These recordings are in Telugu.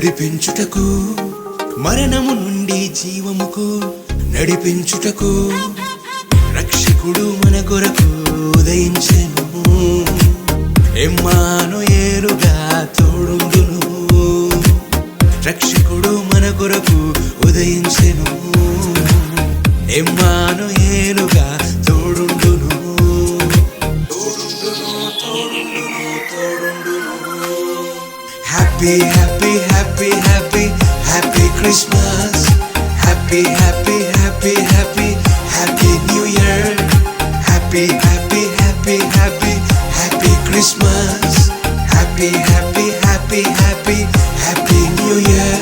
నడిపించుటకు, మరణము నుండి జీవముకు నడిపించుటకు రక్షకుడు మన కొరకు ఉదయించెను. ఇమ్మానుయేలుగా తోడుండును. రక్షకుడు మన కొరకు ఉదయించెను. ఇమ్మానుయేలుగా తోడుండును. Happy, happy, happy, happy, happy Christmas. Happy, happy, happy, happy, happy New Year. Happy, happy, happy, happy, happy Christmas. Happy, happy, happy, happy, happy New Year.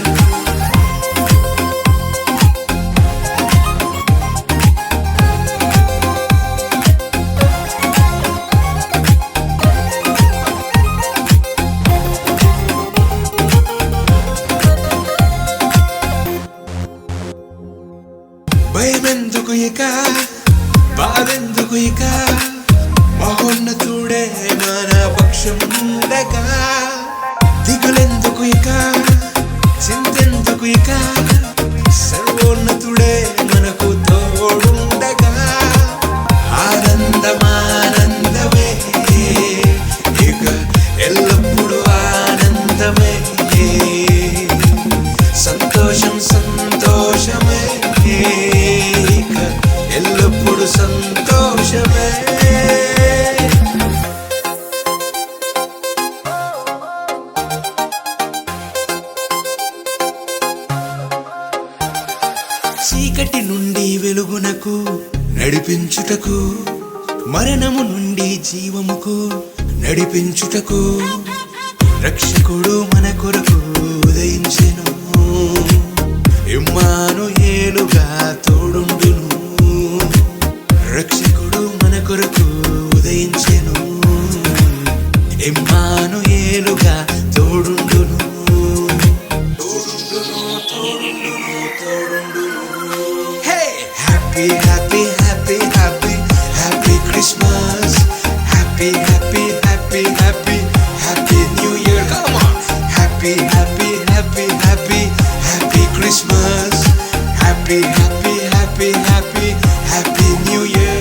భయమెందుకు ఇక, బాధెందుకు ఇక, మహోన్నతుడే మన పక్షం ఉండగా. దిగులెందుకు ఇక, చింతెందుకు ఇక, సర్వోన్నతుడే మనకు తోడుండగా. ఆనందమానందమే, ఇక ఎల్లప్పుడూ ఆనందమే. సంతోషం సంతోషమే, ఎల్లప్పుడు సంతోషమే. చీకటి నుండి వెలుగునకు నడిపించుటకు, మరణము నుండి జీవముకు నడిపించుటకు రక్షకుడు మన కొరకు ఉదయించెను. ఇమ్మానుయేలుగా తోడుండును. రక్షకుడు మన కొరకు ఉదయించెను. ఇమ్మానుయేలుగా తోడుండును. Hey! Happy, happy, happy, happy, happy Christmas. Happy, happy, happy, happy, happy New Year. Come on! Happy, happy, happy, happy, happy Christmas. Happy, happy, happy, happy, happy New Year.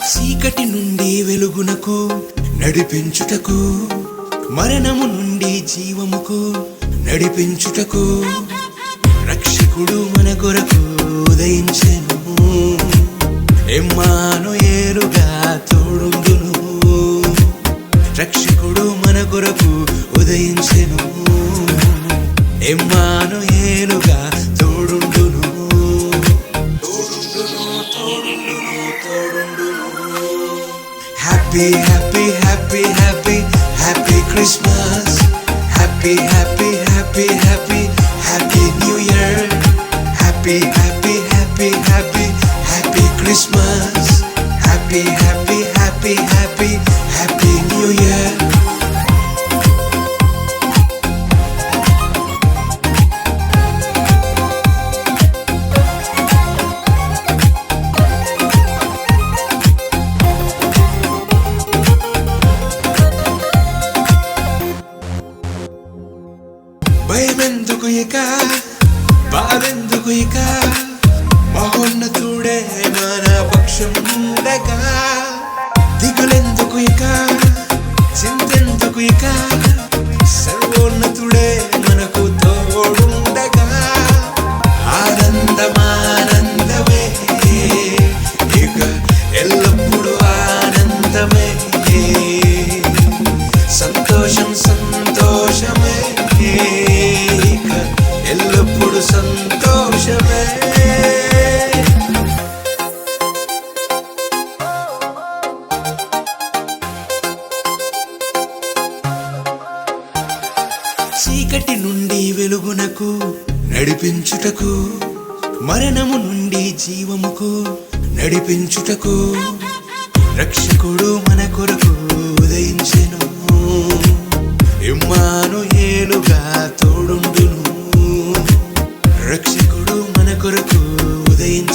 చీకటి నుండి వెలుగునకు నడిపించుటకు, మరణము నుండి జీవముకు నడిపించుటకు రక్షకుడు మన కొరకు ఉదయించెను. ఇమ్మానుయేలుగా తోడుండును. రక్షకుడు మన కొరకు ఉదయించెను. ఇమ్మానుయేలుగా తోడుండును. Happy, happy, happy, happy, happy Christmas. Happy, happy, happy, happy, happy New Year. Happy, happy, happy, happy, happy Christmas. Happy, happy, happy, happy, happy New Year. భయమెందుకు ఇక, బాధెందుకు ఇక, మహోన్నతుడే మన పక్షం ఉండగా. దిగులెందుకు ఇక, చింతెందుకు ఇక, సర్వోన్నతుడే మనకు తోడుండగా. ఆనందమానందమే, ఇక ఎల్లప్పుడు ఆనందమే. సంతోషం సంతోషమే, ఎల్లప్పుడు సంతోషమే. చీకటి నుండి వెలుగునకు నడిపించుటకు, మరణము నుండి జీవముకు నడిపించుటకు రక్షకుడు మన కొరకు ఉదయించెను. ఇమ్మానుయేలుగా తోడుండును. రక్షకుడు మన కొరకు ఉదయించెను.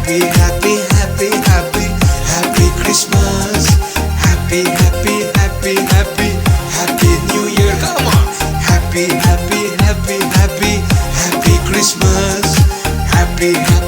happy, happy, happy, happy, happy Christmas. Happy, happy, happy, happy, happy New Year. Come on. Happy, happy, happy, happy, happy Christmas. Happy, happy.